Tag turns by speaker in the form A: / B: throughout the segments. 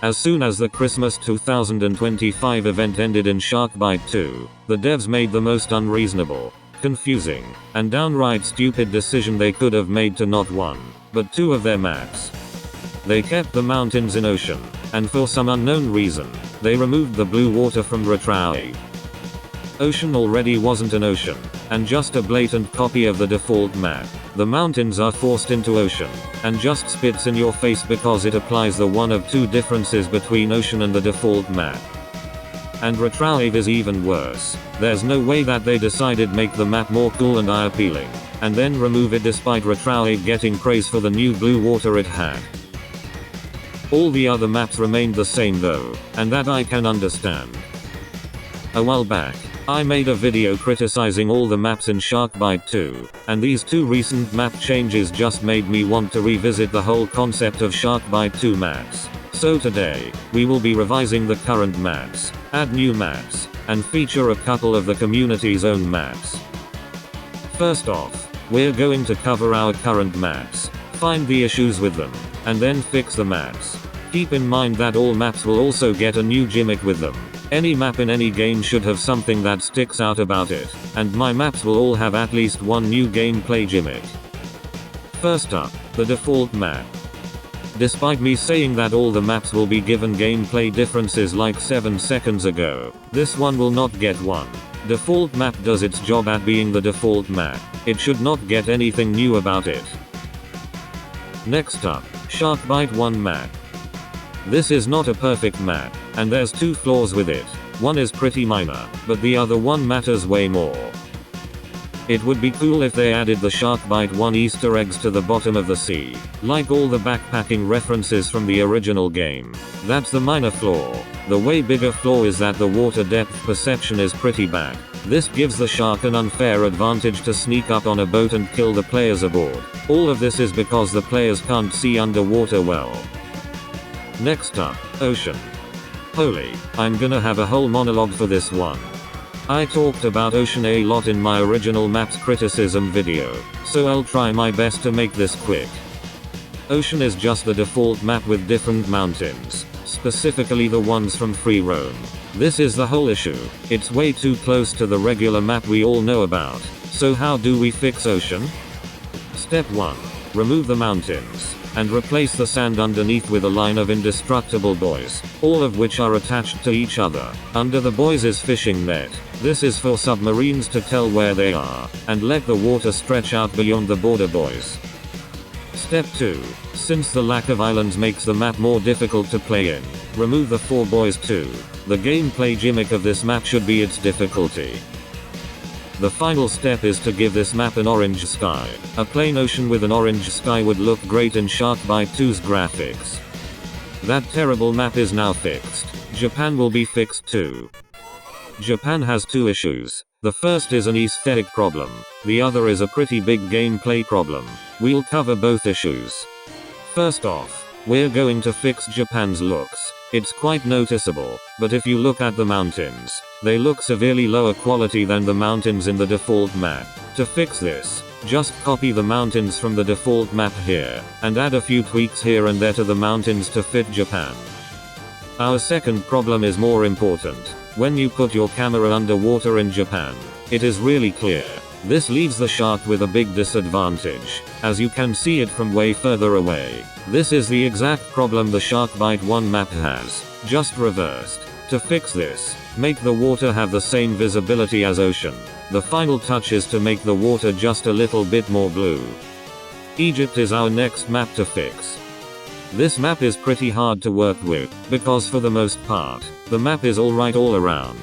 A: As soon as the Christmas 2025 event ended in Sharkbite 2, the devs made the most unreasonable, confusing, and downright stupid decision they could have made to not one, but two of their maps. They kept the mountains in ocean, and for some unknown reason, they removed the blue water from Retrae. Ocean already wasn't an ocean, and just a blatant copy of the default map. The mountains are forced into ocean, and just spits in your face because it applies the one of two differences between ocean and the default map. And Retrae is even worse. There's no way that they decided make the map more cool and eye-appealing, and then remove it despite Retrae getting praise for the new blue water it had. All the other maps remained the same though, and that I can understand. A while back, I made a video criticizing all the maps in Sharkbite 2, and these two recent map changes just made me want to revisit the whole concept of Sharkbite 2 maps. So today, we will be revising the current maps, add new maps, and feature a couple of the community's own maps. First off, we're going to cover our current maps, find the issues with them, and then fix the maps. Keep in mind that all maps will also get a new gimmick with them. Any map in any game should have something that sticks out about it, and my maps will all have at least one new gameplay gimmick. First up, the default map. Despite me saying that all the maps will be given gameplay differences like 7 seconds ago, this one will not get one. Default map does its job at being the default map. It should not get anything new about it. Next up, Sharkbite 1 map. This is not a perfect map, and there's two flaws with it. One is pretty minor, but the other one matters way more. It would be cool if they added the Sharkbite 1 Easter eggs to the bottom of the sea, like all the backpacking references from the original game. That's the minor flaw. The way bigger flaw is that the water depth perception is pretty bad. This gives the shark an unfair advantage to sneak up on a boat and kill the players aboard. All of this is because the players can't see underwater well. Next up, ocean. Holy, I'm gonna have a whole monologue for this one. I talked about ocean a lot in my original maps criticism video, so I'll try my best to make this quick. Ocean is just the default map with different mountains, specifically the ones from Free Roam. This is the whole issue. It's way too close to the regular map we all know about. So how do we fix ocean? Step 1. Remove the mountains, and replace the sand underneath with a line of indestructible buoys, all of which are attached to each other. Under the buoys is fishing net. This is for submarines to tell where they are, and let the water stretch out beyond the border buoys. Step 2. Since the lack of islands makes the map more difficult to play in, remove the 4 buoys too. The gameplay gimmick of this map should be its difficulty. The final step is to give this map an orange sky. A plain ocean with an orange sky would look great in Sharkbite 2's graphics. That terrible map is now fixed. Japan will be fixed too. Japan has two issues. The first is an aesthetic problem. The other is a pretty big gameplay problem. We'll cover both issues. First off, we're going to fix Japan's looks. It's quite noticeable, but if you look at the mountains, they look severely lower quality than the mountains in the default map. To fix this, just copy the mountains from the default map here, and add a few tweaks here and there to the mountains to fit Japan. Our second problem is more important. When you put your camera underwater in Japan, it is really clear. This leaves the shark with a big disadvantage, as you can see it from way further away. This is the exact problem the Sharkbite 1 map has, just reversed. To fix this, make the water have the same visibility as ocean. The final touch is to make the water just a little bit more blue. Egypt is our next map to fix. This map is pretty hard to work with, because for the most part, the map is alright all around.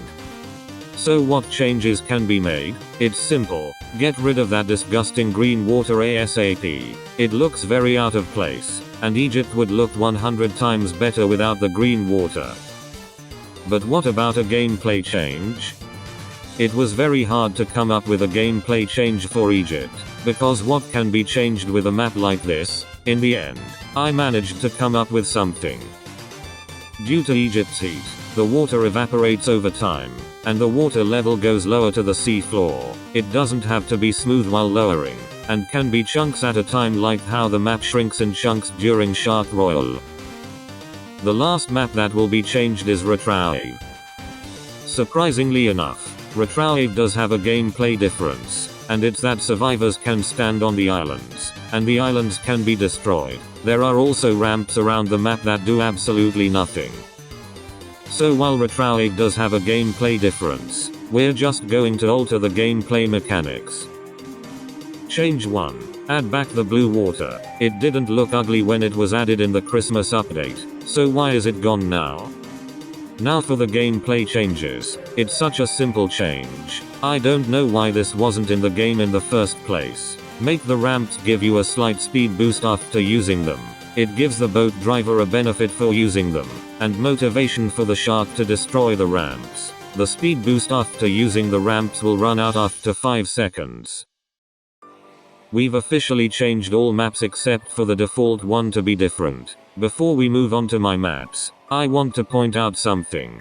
A: So what changes can be made? It's simple. Get rid of that disgusting green water ASAP. It looks very out of place, and Egypt would look 100 times better without the green water. But what about a gameplay change? It was very hard to come up with a gameplay change for Egypt, because what can be changed with a map like this? In the end, I managed to come up with something. Due to Egypt's heat, the water evaporates over time, and the water level goes lower to the sea floor. It doesn't have to be smooth while lowering, and can be chunks at a time like how the map shrinks in chunks during Shark Royale. The last map that will be changed is Retroave. Surprisingly enough, Retroave does have a gameplay difference, and it's that survivors can stand on the islands, and the islands can be destroyed. There are also ramps around the map that do absolutely nothing. So while Retroave does have a gameplay difference, we're just going to alter the gameplay mechanics. Change 1. Add back the blue water. It didn't look ugly when it was added in the Christmas update, so why is it gone now? Now for the gameplay changes. It's such a simple change. I don't know why this wasn't in the game in the first place. Make the ramps give you a slight speed boost after using them. It gives the boat driver a benefit for using them, and motivation for the shark to destroy the ramps. The speed boost after using the ramps will run out after 5 seconds. We've officially changed all maps except for the default one to be different. Before we move on to my maps, I want to point out something.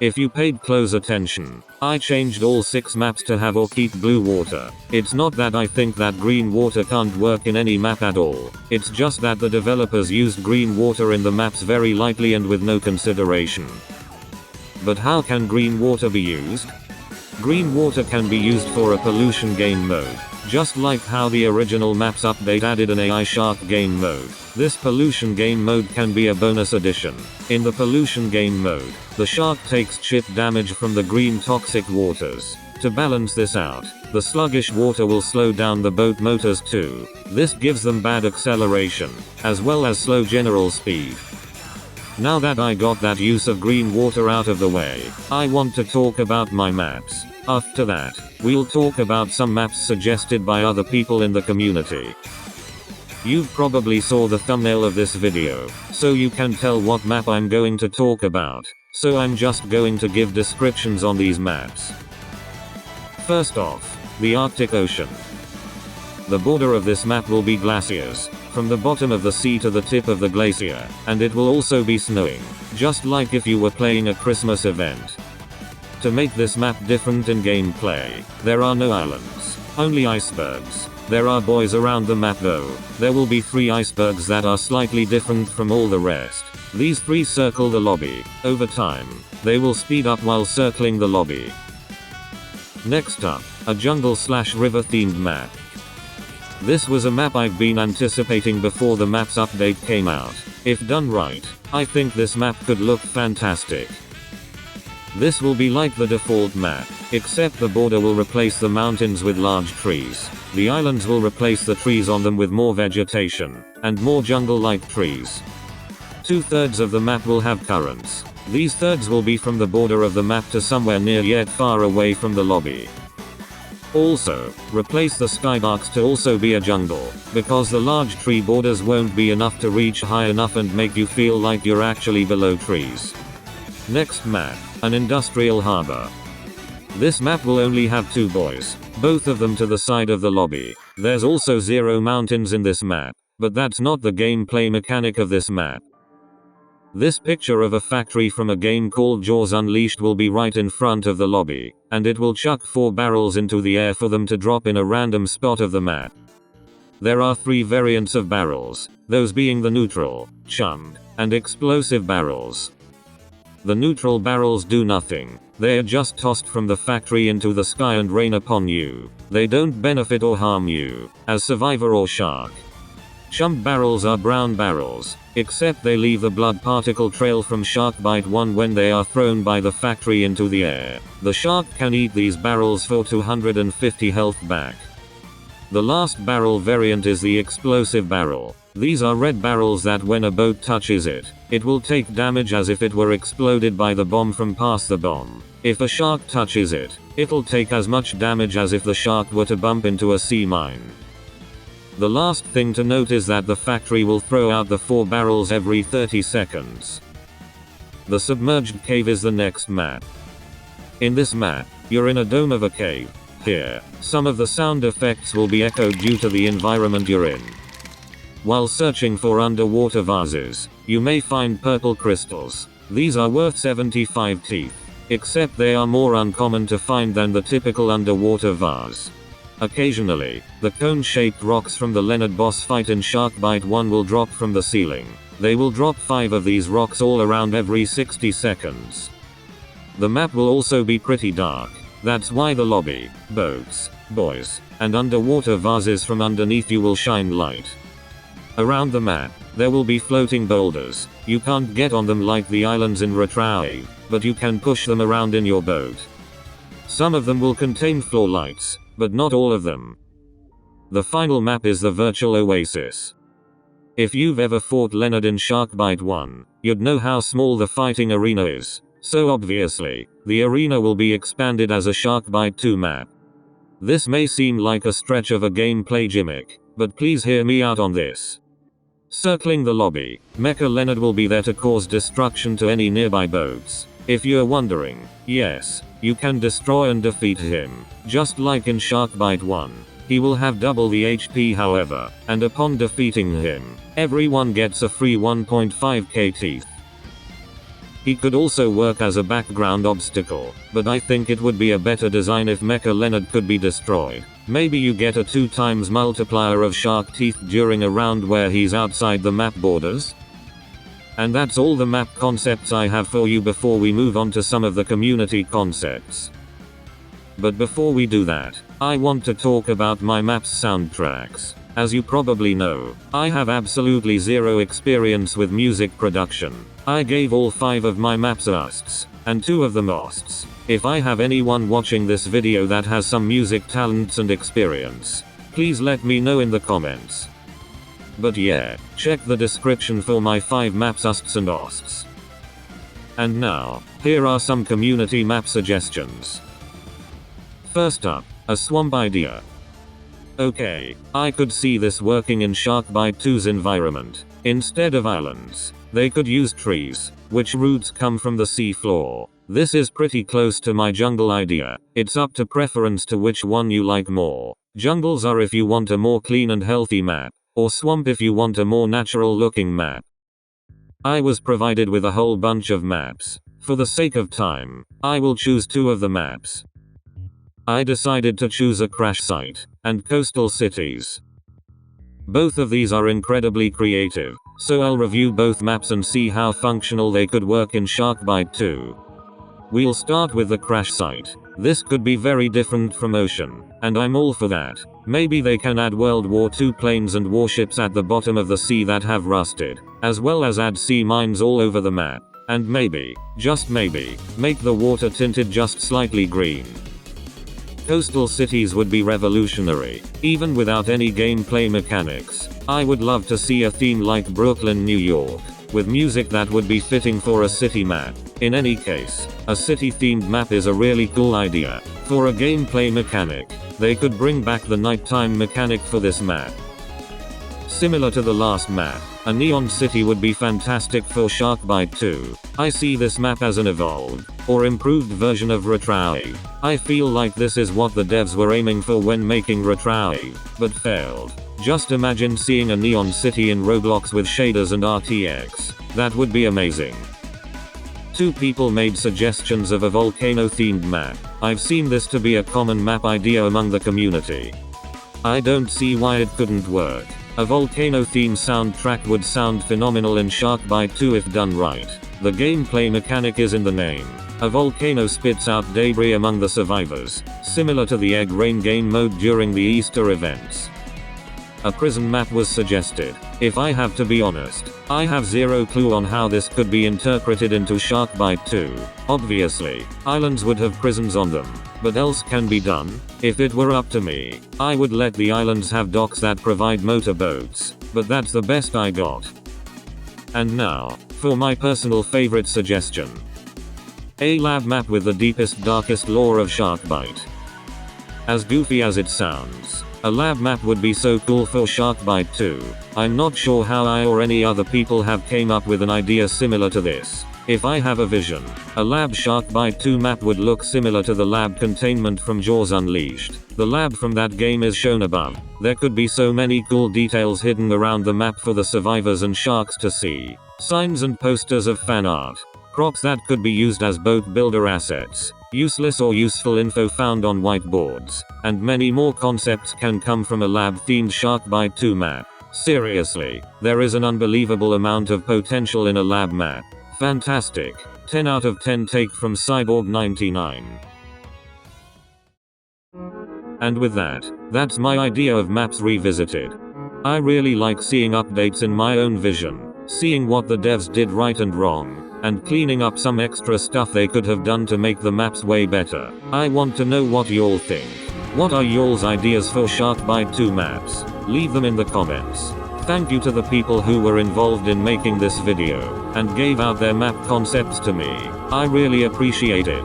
A: If you paid close attention, I changed all 6 maps to have or keep blue water. It's not that I think that green water can't work in any map at all. It's just that the developers used green water in the maps very lightly and with no consideration. But how can green water be used? Green water can be used for a pollution game mode. Just like how the original maps update added an AI shark game mode, this pollution game mode can be a bonus addition. In the pollution game mode, the shark takes chip damage from the green toxic waters. To balance this out, the sluggish water will slow down the boat motors too. This gives them bad acceleration, as well as slow general speed. Now that I got that use of green water out of the way, I want to talk about my maps. After that, we'll talk about some maps suggested by other people in the community. You've probably saw the thumbnail of this video, so you can tell what map I'm going to talk about, so I'm just going to give descriptions on these maps. First off, the Arctic Ocean. The border of this map will be glaciers, from the bottom of the sea to the tip of the glacier, and it will also be snowing, just like if you were playing a Christmas event. To make this map different in gameplay, there are no islands, only icebergs. There are buoys around the map though. There will be 3 icebergs that are slightly different from all the rest. These 3 circle the lobby. Over time, they will speed up while circling the lobby. Next up, a jungle/river themed map. This was a map I've been anticipating before the maps update came out. If done right, I think this map could look fantastic. This will be like the default map, except the border will replace the mountains with large trees. The islands will replace the trees on them with more vegetation, and more jungle-like trees. 2/3 of the map will have currents. These thirds will be from the border of the map to somewhere near yet far away from the lobby. Also, replace the skybarks to also be a jungle, because the large tree borders won't be enough to reach high enough and make you feel like you're actually below trees. Next map, an industrial harbor. This map will only have 2 buoys, both of them to the side of the lobby. There's also 0 mountains in this map, but that's not the gameplay mechanic of this map. This picture of a factory from a game called Jaws Unleashed will be right in front of the lobby, and it will chuck 4 barrels into the air for them to drop in a random spot of the map. There are 3 variants of barrels, those being the neutral, chummed, and explosive barrels. The neutral barrels do nothing. They are just tossed from the factory into the sky and rain upon you. They don't benefit or harm you, as survivor or shark. Chummed barrels are brown barrels, except they leave a blood particle trail from Sharkbite 1 when they are thrown by the factory into the air. The shark can eat these barrels for 250 health back. The last barrel variant is the explosive barrel. These are red barrels that when a boat touches it, it will take damage as if it were exploded by the bomb from past the bomb. If a shark touches it, it'll take as much damage as if the shark were to bump into a sea mine. The last thing to note is that the factory will throw out the 4 barrels every 30 seconds. The submerged cave is the next map. In this map, you're in a dome of a cave. Here, some of the sound effects will be echoed due to the environment you're in. While searching for underwater vases, you may find purple crystals. These are worth 75 teeth, except they are more uncommon to find than the typical underwater vase. Occasionally, the cone-shaped rocks from the Leonard boss fight in Sharkbite 1 will drop from the ceiling. They will drop 5 of these rocks all around every 60 seconds. The map will also be pretty dark. That's why the lobby, boats, buoys, and underwater vases from underneath you will shine light. Around the map, there will be floating boulders. You can't get on them like the islands in Retrae, but you can push them around in your boat. Some of them will contain floor lights, but not all of them. The final map is the virtual oasis. If you've ever fought Leonard in Sharkbite 1, you'd know how small the fighting arena is. So obviously, the arena will be expanded as a Sharkbite 2 map. This may seem like a stretch of a gameplay gimmick, but please hear me out on this. Circling the lobby, Mecha Leonard will be there to cause destruction to any nearby boats. If you're wondering, yes, you can destroy and defeat him, just like in Sharkbite 1. He will have double the HP however, and upon defeating him, everyone gets a free 1.5k teeth. He could also work as a background obstacle, but I think it would be a better design if Mecha Leonard could be destroyed. Maybe you get a 2 times multiplier of shark teeth during a round where he's outside the map borders. And that's all the map concepts I have for you before we move on to some of the community concepts. But before we do that, I want to talk about my map's soundtracks. As you probably know, I have absolutely zero experience with music production. I gave all 5 of my maps Usts, and 2 of them Osts. If I have anyone watching this video that has some music talents and experience, please let me know in the comments. But yeah, check the description for my 5 maps Usts and Osts. And now, here are some community map suggestions. First up, a swamp idea. Okay, I could see this working in Sharkbite 2's environment. Instead of islands, they could use trees, which roots come from the sea floor. This is pretty close to my jungle idea. It's up to preference to which one you like more. Jungles are if you want a more clean and healthy map, or swamp if you want a more natural looking map. I was provided with a whole bunch of maps. For the sake of time, I will choose 2 of the maps. I decided to choose a crash site and coastal cities. Both of these are incredibly creative, so I'll review both maps and see how functional they could work in Sharkbite 2. We'll start with the crash site. This could be very different from Ocean, and I'm all for that. Maybe they can add World War II planes and warships at the bottom of the sea that have rusted, as well as add sea mines all over the map, and maybe, just maybe, make the water tinted just slightly green. Coastal cities would be revolutionary, even without any gameplay mechanics. I would love to see a theme like Brooklyn, New York, with music that would be fitting for a city map. In any case, a city-themed map is a really cool idea. For a gameplay mechanic, they could bring back the nighttime mechanic for this map. Similar to the last map, a neon city would be fantastic for Sharkbite 2. I see this map as an evolved, or improved version of Retrae. I feel like this is what the devs were aiming for when making Retrae, but failed. Just imagine seeing a neon city in Roblox with shaders and RTX. That would be amazing. 2 people made suggestions of a volcano-themed map. I've seen this to be a common map idea among the community. I don't see why it couldn't work. A volcano-themed soundtrack would sound phenomenal in Sharkbite 2 if done right. The gameplay mechanic is in the name. A volcano spits out debris among the survivors, similar to the Egg Rain game mode during the Easter events. A prison map was suggested. If I have to be honest, I have zero clue on how this could be interpreted into Sharkbite 2. Obviously, islands would have prisons on them, but else can be done. If it were up to me, I would let the islands have docks that provide motorboats, but that's the best I got. And now, for my personal favorite suggestion. A lab map with the deepest, darkest lore of Sharkbite. As goofy as it sounds, a lab map would be so cool for Sharkbite 2. I'm not sure how I or any other people have came up with an idea similar to this. If I have a vision, a lab Sharkbite 2 map would look similar to the lab containment from Jaws Unleashed. The lab from that game is shown above. There could be so many cool details hidden around the map for the survivors and sharks to see. Signs and posters of fan art. Props that could be used as boat builder assets. Useless or useful info found on whiteboards. And many more concepts can come from a lab-themed Sharkbite 2 map. Seriously, there is an unbelievable amount of potential in a lab map. Fantastic. 10 out of 10 take from Cyborg99. And with that, that's my idea of maps revisited. I really like seeing updates in my own vision, seeing what the devs did right and wrong, and cleaning up some extra stuff they could have done to make the maps way better. I want to know what y'all think. What are y'all's ideas for Sharkbite 2 maps? Leave them in the comments. Thank you to the people who were involved in making this video, and gave out their map concepts to me. I really appreciate it.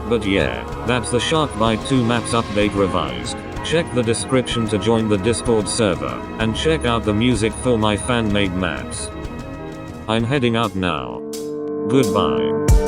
A: But yeah, that's the Sharkbite 2 maps update revised. Check the description to join the Discord server, and check out the music for my fan-made maps. I'm heading out now. Goodbye.